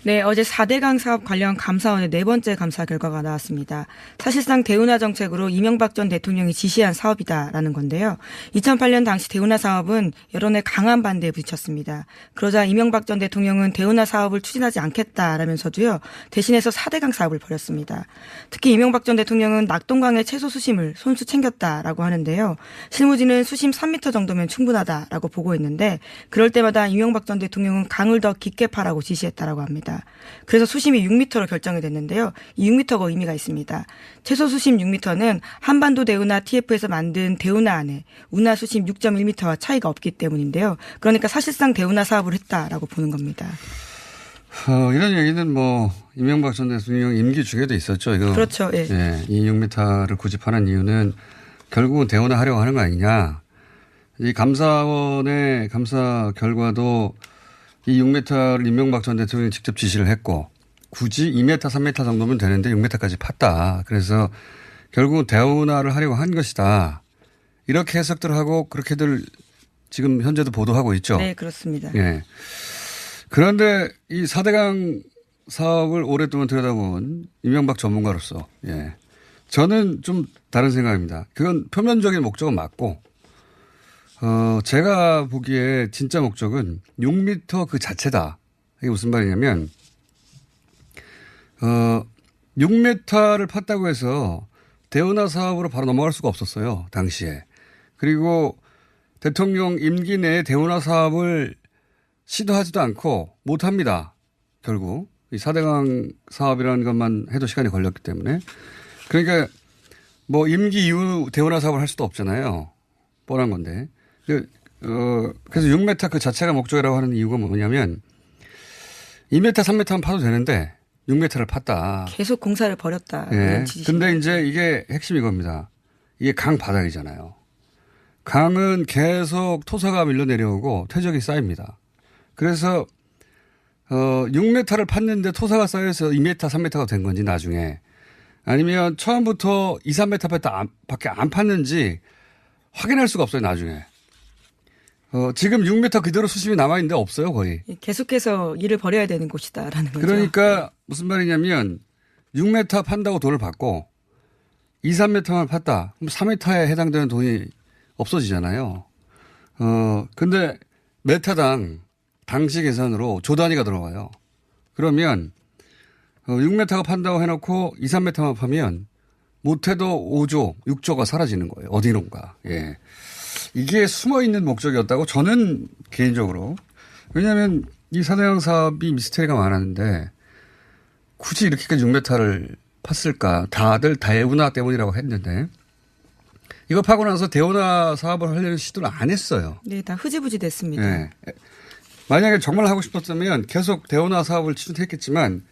네, 어제 4대강 사업 관련 감사원의 네 번째 감사 결과가 나왔습니다. 사실상 대운하 정책으로 이명박 전 대통령이 지시한 사업이다라는 건데요. 2008년 당시 대운하 사업은 여론의 강한 반대에 부딪혔습니다. 그러자 이명박 전 대통령은 대운하 사업을 추진하지 않겠다라면서도요. 대신해서 4대강 사업을 벌였습니다. 특히 이명박 전 대통령은 낙동강의 채소 수심을 손수 챙겼다라고 하는데요. 실무진은 수심 3m 정도면 충분하다라고 보고 있는데 그럴 때마다 이명박 전 대통령은 강을 더 깊게 파라고 지시했다라고 합니다. 그래서 수심이 6m로 결정이 됐는데요. 이 6m가 의미가 있습니다. 최소 수심 6m는 한반도 대운하 TF에서 만든 대운하 안에 운하 수심 6.1m와 차이가 없기 때문인데요. 그러니까 사실상 대운하 사업을 했다라고 보는 겁니다. 이런 얘기는 뭐 이명박 전 대통령 임기 중에도 있었죠. 이거. 그렇죠. 예. 예, 이 6m를 고집하는 이유는 결국은 대운하 하려고 하는 거 아니냐. 이 감사원의 감사 결과도 이 6m를 이명박 전 대통령이 직접 지시를 했고 굳이 2m, 3m 정도면 되는데 6m까지 팠다. 그래서 결국은 대운하를 하려고 한 것이다. 이렇게 해석들 하고 그렇게들 지금 현재도 보도하고 있죠. 네, 그렇습니다. 예. 그런데 이 4대강 사업을 오랫동안 들여다본 이명박 전문가로서 예. 저는 좀 다른 생각입니다. 그건 표면적인 목적은 맞고 제가 보기에 진짜 목적은 6m 그 자체다. 이게 무슨 말이냐면 6m를 팠다고 해서 대운하 사업으로 바로 넘어갈 수가 없었어요. 당시에. 그리고 대통령 임기 내에 대운하 사업을 시도하지도 않고 못합니다. 결국 이 4대강 사업이라는 것만 해도 시간이 걸렸기 때문에. 그러니까 뭐 임기 이후 대운하 사업을 할 수도 없잖아요. 뻔한 건데. 그래서 6m 그 자체가 목적이라고 하는 이유가 뭐냐면 2m, 3m만 파도 되는데 6m를 팠다. 계속 공사를 벌였다. 예. 근데 이제 이게 핵심 이겁니다. 이게 강 바닥이잖아요. 강은 계속 토사가 밀려 내려오고 퇴적이 쌓입니다. 그래서 6m를 팠는데 토사가 쌓여서 2m, 3m가 된 건지 나중에 아니면 처음부터 2, 3m 밖에 안 팠는지 확인할 수가 없어요. 나중에. 지금 6m 그대로 수심이 남아있는데 없어요, 거의. 계속해서 일을 벌여야 되는 곳이다라는 거죠. 그러니까 무슨 말이냐면 6m 판다고 돈을 받고 2, 3m만 팠다. 그럼 3m에 해당되는 돈이 없어지잖아요. 근데 메타당 당시 계산으로 조 단위가 들어가요. 그러면 6m가 판다고 해놓고 2, 3m만 파면 못해도 5조, 6조가 사라지는 거예요. 어디론가. 예. 이게 숨어있는 목적이었다고 저는 개인적으로. 왜냐하면 이 4대강 사업이 미스테리가 많았는데 굳이 이렇게까지 6m를 팠을까. 다들 대운하 때문이라고 했는데 이거 파고 나서 대운하 사업을 하려는 시도를 안 했어요. 네, 다 흐지부지 됐습니다. 예. 만약에 정말 하고 싶었다면 계속 대운하 사업을 추진했겠지만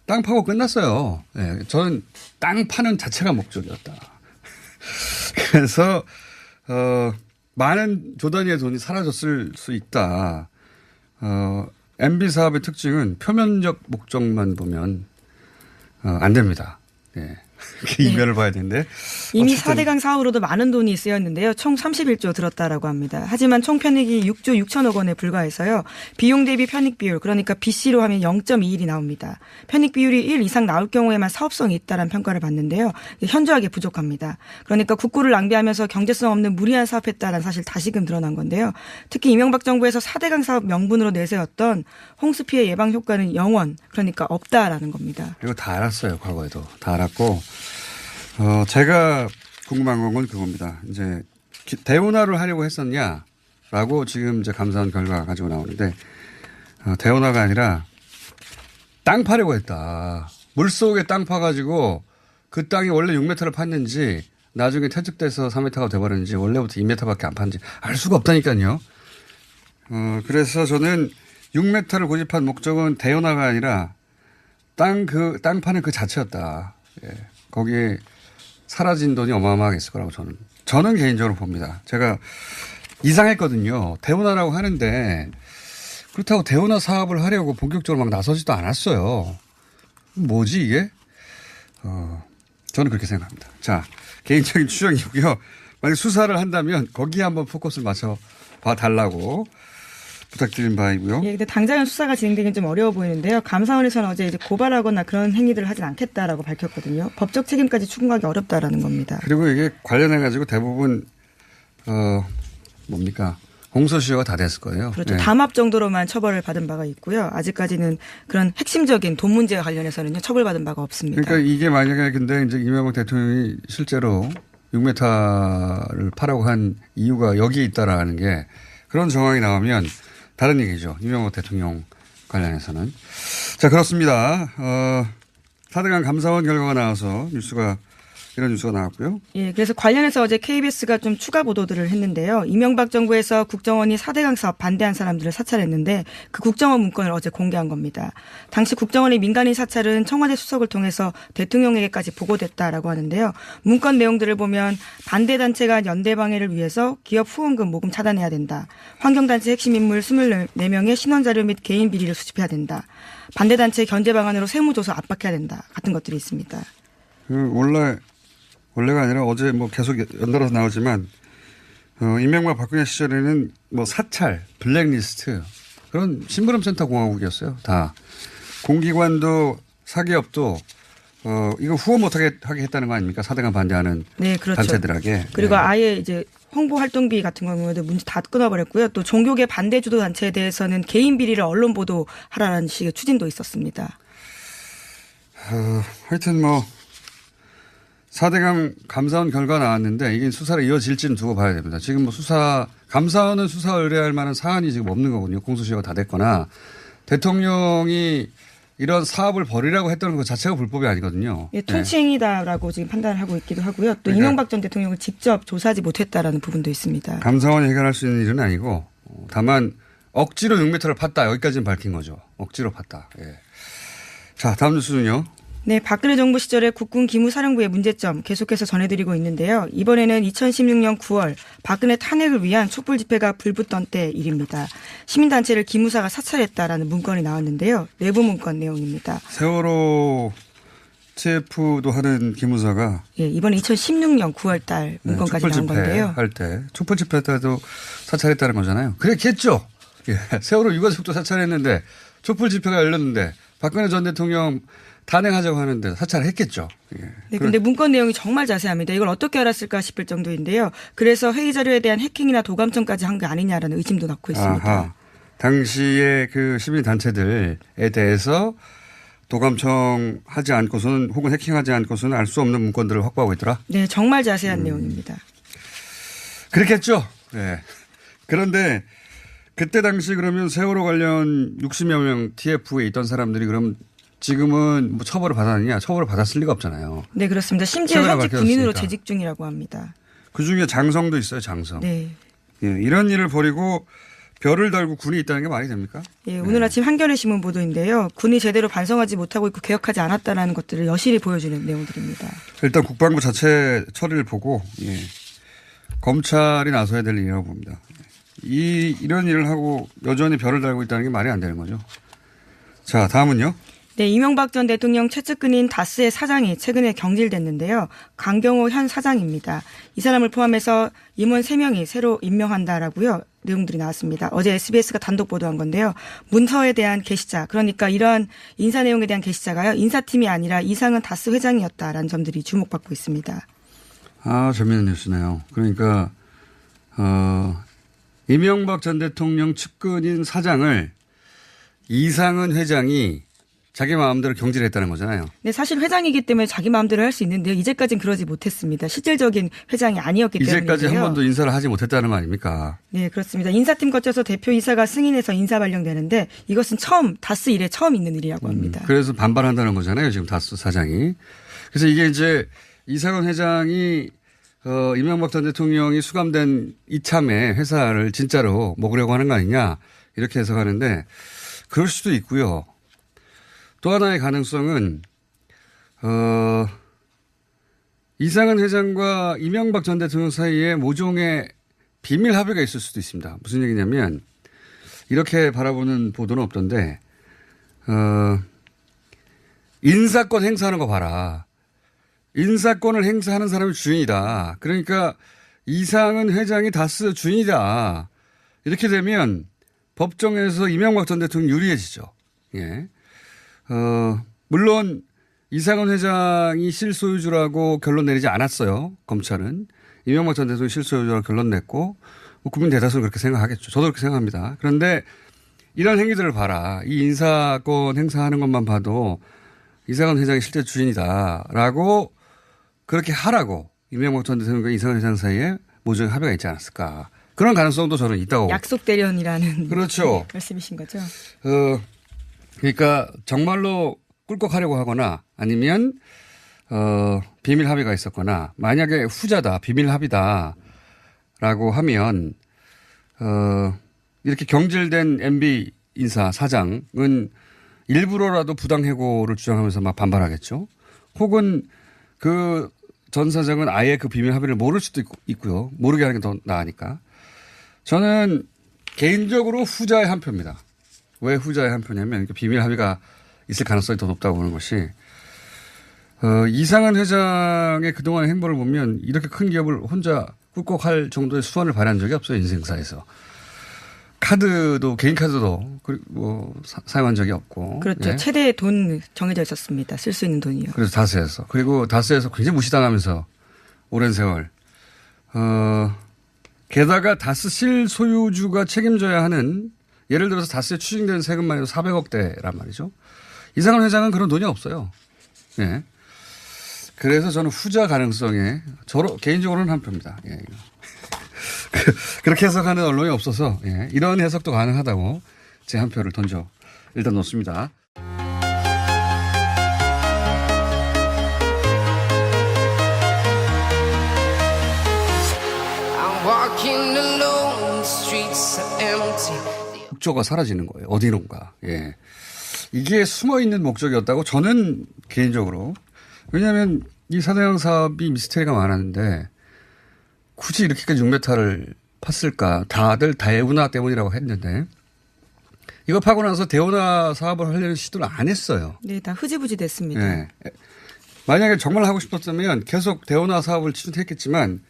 땅 파고 끝났어요. 예. 저는 땅 파는 자체가 목적이었다. 그래서 많은 조 단위의 돈이 사라졌을 수 있다. MB 사업의 특징은 표면적 목적만 보면 안 됩니다. 예. 이면을 봐야 되는데. 이미 어쨌든 4대강 사업으로도 많은 돈이 쓰였는데요. 총 31조 들었다라고 합니다. 하지만 총 편익이 6조 6천억 원에 불과해서요. 비용 대비 편익 비율 그러니까 BC로 하면 0.21이 나옵니다. 편익 비율이 1 이상 나올 경우에만 사업성이 있다라는 평가를 받는데요. 현저하게 부족합니다. 그러니까 국고를 낭비하면서 경제성 없는 무리한 사업했다라는 사실 다시금 드러난 건데요. 특히 이명박 정부에서 4대강 사업 명분으로 내세웠던 홍수 피해 예방 효과는 0원 그러니까 없다라는 겁니다. 이거 다 알았어요. 과거에도. 다 알았고. 제가 궁금한 건 그겁니다. 이제 대운하를 하려고 했었냐라고 지금 이제 감사원 결과가 가지고 나오는데 대운하가 아니라 땅 파려고 했다. 물속에 땅 파가지고 그 땅이 원래 6m를 팠는지 나중에 퇴직돼서 3m가 돼버렸는지 원래부터 2m밖에 안 팠는지 알 수가 없다니까요. 그래서 저는 6m를 고집한 목적은 대운하가 아니라 땅 파는 그 자체였다. 예. 거기에 사라진 돈이 어마어마하겠을 거라고 저는 개인적으로 봅니다. 제가 이상했거든요. 대운하라고 하는데 그렇다고 대운하 사업을 하려고 본격적으로 막 나서지도 않았어요. 뭐지 이게? 저는 그렇게 생각합니다. 자, 개인적인 추정이고요. 만약 수사를 한다면 거기에 한번 포커스를 맞춰 봐 달라고 부탁드린 바이고요. 예, 근데 당장은 수사가 진행되긴 좀 어려워 보이는데요. 감사원에서는 어제 이제 고발하거나 그런 행위들을 하진 않겠다라고 밝혔거든요. 법적 책임까지 추궁하기 어렵다라는 겁니다. 그리고 이게 관련해가지고 대부분 뭡니까? 공소시효가 다 됐을 거예요. 그렇죠. 네. 담합 정도로만 처벌을 받은 바가 있고요. 아직까지는 그런 핵심적인 돈 문제와 관련해서는요, 처벌받은 바가 없습니다. 그러니까 이게 만약에 근데 이제 이명박 대통령이 실제로 6m를 파라고 한 이유가 여기에 있다라는 게 그런 정황이 나오면 다른 얘기죠. 이명박 대통령 관련해서는. 자, 그렇습니다. 4대강 감사원 결과가 나와서 이런 뉴스가 나왔고요. 예, 그래서 관련해서 어제 KBS가 좀 추가 보도들을 했는데요. 이명박 정부에서 국정원이 4대강 사업 반대한 사람들을 사찰했는데 그 국정원 문건을 어제 공개한 겁니다. 당시 국정원의 민간인 사찰은 청와대 수석을 통해서 대통령에게까지 보고됐다라고 하는데요. 문건 내용들을 보면 반대 단체가 연대 방해를 위해서 기업 후원금 모금 차단해야 된다. 환경단체 핵심 인물 24명의 신원자료 및 개인 비리를 수집해야 된다. 반대 단체 견제 방안으로 세무조사 압박해야 된다. 같은 것들이 있습니다. 원래가 아니라 어제 뭐 계속 연달아서 나오지만 이명박 박근혜 시절에는 뭐 사찰, 블랙리스트 그런 심부름센터 공화국이었어요. 다 공기관도 사기업도 이거 후원 못하게 하게 했다는 거 아닙니까? 4대강 반대하는 네, 그렇죠. 단체들에게. 그리고 네. 아예 이제 홍보 활동비 같은 경우에도 문제 다 끊어버렸고요. 또 종교계 반대 주도 단체에 대해서는 개인 비리를 언론 보도하라는 식의 추진도 있었습니다. 하여튼 뭐 4대강 감사원 결과 나왔는데 이게 수사를 이어질지는 두고 봐야 됩니다. 지금 뭐 감사원은 수사 의뢰할 만한 사안이 지금 없는 거군요. 공소시효가 다 됐거나 대통령이 이런 사업을 벌이라고 했던 것 자체가 불법이 아니거든요. 예, 통치행위다라고 지금 판단을 하고 있기도 하고요. 또 그러니까 이명박 전 대통령을 직접 조사하지 못했다라는 부분도 있습니다. 감사원이 해결할 수 있는 일은 아니고 다만 억지로 6m를 팠다. 여기까지는 밝힌 거죠. 억지로 팠다. 예. 자, 다음 뉴스는요. 네, 박근혜 정부 시절의 국군 기무사령부의 문제점 계속해서 전해드리고 있는데요. 이번에는 2016년 9월 박근혜 탄핵을 위한 촛불 집회가 불붙던 때 일입니다. 시민단체를 기무사가 사찰했다라는 문건이 나왔는데요. 내부 문건 내용입니다. 세월호 TF도 하는 기무사가 예, 이번에 2016년 9월 달 문건까지 나온 건데요. 할 때, 촛불 집회 때도 사찰했다는 거잖아요. 그랬겠죠. 예, 세월호 유가족도 사찰했는데 촛불 집회가 열렸는데 박근혜 전 대통령 탄핵하자고 하는데 사찰했겠죠. 예. 네, 근데 문건 내용이 정말 자세합니다. 이걸 어떻게 알았을까 싶을 정도인데요. 그래서 회의 자료에 대한 해킹이나 도감청까지 한 게 아니냐라는 의심도 낳고 있습니다. 아하. 당시에 그 시민단체들에 대해서 도감청 하지 않고서는 혹은 해킹하지 않고서는 알 수 없는 문건들을 확보하고 있더라. 네, 정말 자세한 내용입니다. 그렇겠죠. 네. 그런데 그때 당시 그러면 세월호 관련 60여 명 TF에 있던 사람들이 그럼 지금은 뭐 처벌을 받았느냐? 처벌을 받았을 리가 없잖아요. 네, 그렇습니다. 심지어 최근에 현직 군인으로 밝혀졌으니까. 재직 중이라고 합니다. 그중에 장성도 있어요. 장성. 네. 예, 이런 일을 벌이고 별을 달고 군이 있다는 게 말이 됩니까? 예, 오늘 아침 한겨레 신문 보도인데요. 군이 제대로 반성하지 못하고 있고 개혁하지 않았다는 것들을 여실히 보여주는 내용들입니다. 일단 국방부 자체 처리를 보고 검찰이 나서야 될 일이라고 봅니다. 이런 일을 하고 여전히 별을 달고 있다는 게 말이 안 되는 거죠. 자, 다음은요. 네, 이명박 전 대통령 최측근인 다스의 사장이 최근에 경질됐는데요. 강경호 현 사장입니다. 이 사람을 포함해서 임원 3명이 새로 임명한다라고요. 내용들이 나왔습니다. 어제 SBS가 단독 보도한 건데요. 문서에 대한 게시자, 그러니까 이러한 인사 내용에 대한 게시자가요. 인사팀이 아니라 이상은 다스 회장이었다라는 점들이 주목받고 있습니다. 아, 재미있는 뉴스네요. 그러니까 이명박 전 대통령 측근인 사장을 이상은 회장이 자기 마음대로 경질했다는 거잖아요. 네, 사실 회장이기 때문에 자기 마음대로 할 수 있는데요. 이제까지는 그러지 못했습니다. 실질적인 회장이 아니었기 때문인데요. 이제까지 한 번도 인사를 하지 못했다는 거 아닙니까? 네, 그렇습니다. 인사팀 거쳐서 대표이사가 승인해서 인사 발령되는데 이것은 다스 이래 처음 있는 일이라고 합니다. 그래서 반발한다는 거잖아요. 지금 다스 사장이. 그래서 이게 이제 이상은 회장이 이명박 전 대통령이 수감된 이참에 회사를 진짜로 먹으려고 하는 거 아니냐 이렇게 해석하는데 그럴 수도 있고요. 또 하나의 가능성은 이상은 회장과 이명박 전 대통령 사이에 모종의 비밀 합의가 있을 수도 있습니다. 무슨 얘기냐면 이렇게 바라보는 보도는 없던데 인사권 행사하는 거 봐라. 인사권을 행사하는 사람이 주인이다. 그러니까 이상은 회장이 다스 주인이다. 이렇게 되면 법정에서 이명박 전 대통령 유리해지죠. 예. 물론 이상은 회장이 실소유주라고 결론 내리지 않았어요. 검찰은. 이명박 전 대통령이 실소유주라고 결론 냈고 국민 대다수는 그렇게 생각하겠죠. 저도 그렇게 생각합니다. 그런데 이런 행위들을 봐라. 이 인사권 행사하는 것만 봐도 이상은 회장이 실제 주인이다라고 그렇게 하라고 이명박 전 대통령과 이상은 회장 사이에 모종의 합의가 있지 않았을까. 그런 가능성도 저는 있다고. 약속 대련이라는 그렇죠. 말씀이신 거죠. 그러니까 정말로 꿀꺽하려고 하거나 아니면 비밀 합의가 있었거나 만약에 후자다 비밀 합의다라고 하면 이렇게 경질된 MB 인사 사장은 일부러라도 부당해고를 주장하면서 막 반발하겠죠. 혹은 그 전 사장은 아예 그 비밀 합의를 모를 수도 있고요. 모르게 하는 게 더 나으니까. 저는 개인적으로 후자의 한 표입니다. 왜 후자의 한 표냐면 비밀 합의가 있을 가능성이 더 높다고 보는 것이 이상한 회장의 그동안의 행보를 보면 이렇게 큰 기업을 혼자 꿀꺽할 정도의 수완을 발휘한 적이 없어요. 인생사에서. 카드도 개인 카드도 그리고 사용한 적이 없고. 그렇죠. 예. 최대의 돈 정해져 있었습니다. 쓸 수 있는 돈이요. 그래서 다스에서. 그리고 다스에서 굉장히 무시당하면서 오랜 세월. 게다가 다스 실소유주가 책임져야 하는 예를 들어서 다스에 추징되는 세금만 해도 400억대란 말이죠. 이상한 회장은 그런 돈이 없어요. 예. 그래서 저는 후자 가능성에 개인적으로는 한 표입니다. 예. 그렇게 해석하는 언론이 없어서 예. 이런 해석도 가능하다고 제 한 표를 던져 일단 놓습니다. 목적가 사라지는 거예요. 어디론가. 예. 이게 숨어 있는 목적이었다고 저는 개인적으로. 왜냐하면 이 사대강 사업이 미스테리가 많았는데 굳이 이렇게까지 6m를 팠을까. 다들 대운하 때문이라고 했는데 이거 파고 나서 대운하 사업을 하려는 시도를 안 했어요. 네, 다 흐지부지 됐습니다. 예. 만약에 정말 하고 싶었다면 계속 대운하 사업을 추진했겠지만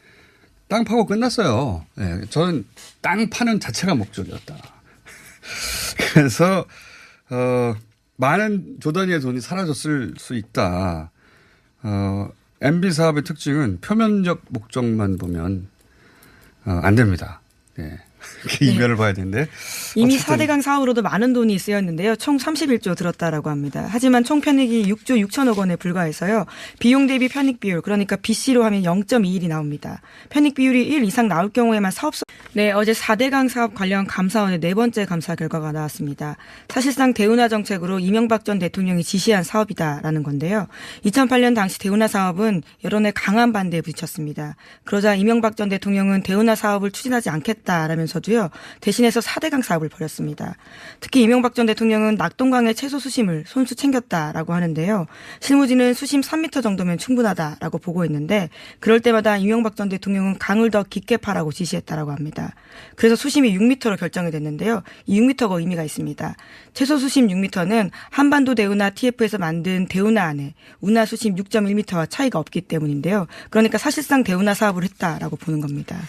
땅 파고 끝났어요. 예. 저는 땅 파는 자체가 목적이었다. 그래서 많은 조 단위의 돈이 사라졌을 수 있다. MB 사업의 특징은 표면적 목적만 보면 안 됩니다. 네. 이면을 봐야 되는데. 이미 4대강 사업으로도 많은 돈이 쓰였는데요. 총 31조 들었다라고 합니다. 하지만 총 편익이 6조 6천억 원에 불과해서요. 비용 대비 편익 비율, 그러니까 BC로 하면 0.21이 나옵니다. 편익 비율이 1 이상 나올 경우에만 네, 어제 4대강 사업 관련 감사원의 네 번째 감사 결과가 나왔습니다. 사실상 대운하 정책으로 이명박 전 대통령이 지시한 사업이다라는 건데요. 2008년 당시 대운하 사업은 여론의 강한 반대에 부딪혔습니다. 그러자 이명박 전 대통령은 대운하 사업을 추진하지 않겠다라면서도요. 대신해서 4대강 사업을 벌였습니다. 특히 이명박 전 대통령은 낙동강의 채소 수심을 손수 챙겼다라고 하는데요. 실무진은 수심 3m 정도면 충분하다라고 보고 있는데 그럴 때마다 이명박 전 대통령은 강을 더 깊게 파라고 지시했다라고 합니다. 그래서 수심이 6m로 결정이 됐는데요. 이 6m가 의미가 있습니다. 최소 수심 6m는 한반도 대운하 TF에서 만든 대운하 안에 운하 수심 6.1m와 차이가 없기 때문인데요. 그러니까 사실상 대운하 사업을 했다라고 보는 겁니다.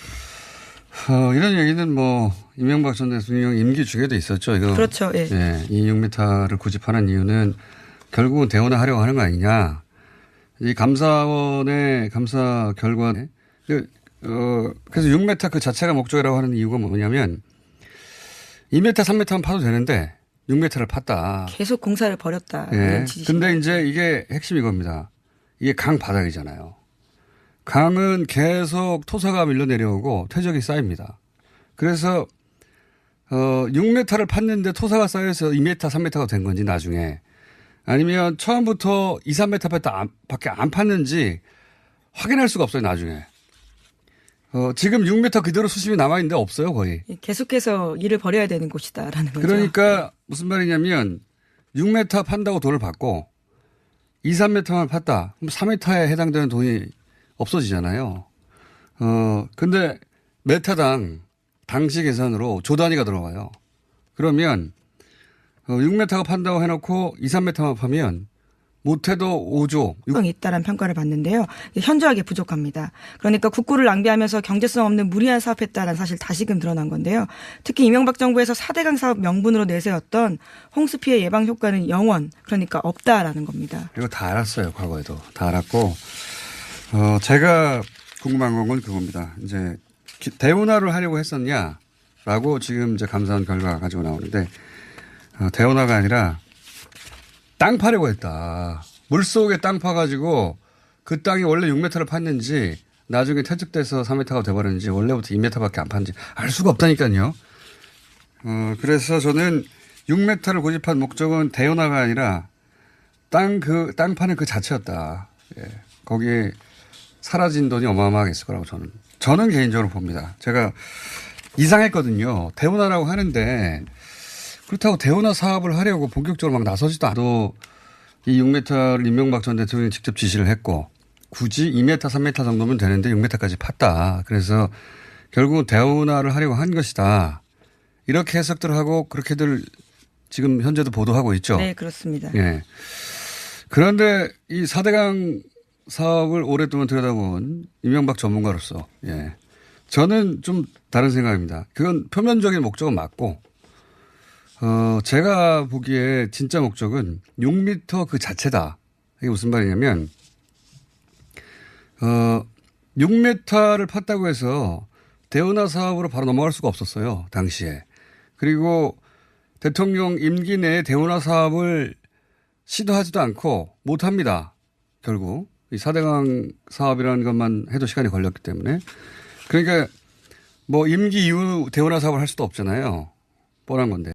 이런 얘기는 뭐 이명박 전 대통령 임기 중에도 있었죠. 이거. 그렇죠. 예. 예, 이 6m를 고집하는 이유는 결국은 대운하 하려고 하는 거 아니냐. 이 감사원의 감사 결과에 그래서 6m 그 자체가 목적이라고 하는 이유가 뭐냐면 2m, 3m만 파도 되는데 6m를 팠다. 계속 공사를 벌였다. 예. 근데 이제 이게 핵심이 이겁니다. 이게 강 바닥이잖아요. 강은 계속 토사가 밀려 내려오고 퇴적이 쌓입니다. 그래서 6m를 팠는데 토사가 쌓여서 2m, 3m가 된 건지 나중에 아니면 처음부터 2, 3m 팠다 밖에 안 팠는지 확인할 수가 없어요. 나중에. 지금 6m 그대로 수심이 남아있는데 없어요. 거의. 계속해서 일을 벌여야 되는 곳이다라는 거죠. 그러니까 무슨 말이냐면 6m 판다고 돈을 받고 2, 3m만 팠다. 그럼 4m에 해당되는 돈이 없어지잖아요. 근데 메타당 당시 계산으로 조 단위가 들어가요. 그러면 6m가 판다고 해놓고 2, 3m만 파면 못해도 5조. 이 있다라는 평가를 받는데요. 현저하게 부족합니다. 그러니까 국고를 낭비하면서 경제성 없는 무리한 사업했다라는 사실 다시금 드러난 건데요. 특히 이명박 정부에서 4대강 사업 명분으로 내세웠던 홍수 피해 예방 효과는 0원, 그러니까 없다라는 겁니다. 이거 다 알았어요. 과거에도. 다 알았고 제가 궁금한 건 그겁니다. 이제 대운하를 하려고 했었냐라고 지금 이제 감사원 결과가 가지고 나오는데 대운하가 아니라 땅 파려고 했다. 물속에 땅 파가지고 그 땅이 원래 6m를 팠는지 나중에 퇴직돼서 3m가 돼버렸는지 원래부터 2m밖에 안 팠는지 알 수가 없다니까요. 그래서 저는 6m를 고집한 목적은 대운하가 아니라 땅 파는 그 자체였다. 예. 거기에 사라진 돈이 어마어마하게 있을 거라고 저는 개인적으로 봅니다. 제가 이상했거든요. 대운하라고 하는데 그렇다고 대운하 사업을 하려고 본격적으로 막 나서지도 않아도 이 6m를 이명박 전 대통령이 직접 지시를 했고 굳이 2m, 3m 정도면 되는데 6m까지 팠다. 그래서 결국은 대운하를 하려고 한 것이다. 이렇게 해석들 하고 그렇게들 지금 현재도 보도하고 있죠. 네, 그렇습니다. 예. 그런데 이 4대강 사업을 오랫동안 들여다본 이명박 전문가로서 예. 저는 좀 다른 생각입니다. 그건 표면적인 목적은 맞고 제가 보기에 진짜 목적은 6m 그 자체다. 이게 무슨 말이냐면 6m를 팠다고 해서 대운하 사업으로 바로 넘어갈 수가 없었어요. 당시에. 그리고 대통령 임기 내에 대운하 사업을 시도하지도 않고 못합니다. 결국 이 4대강 사업이라는 것만 해도 시간이 걸렸기 때문에. 그러니까 뭐 임기 이후 대운하 사업을 할 수도 없잖아요. 뻔한 건데.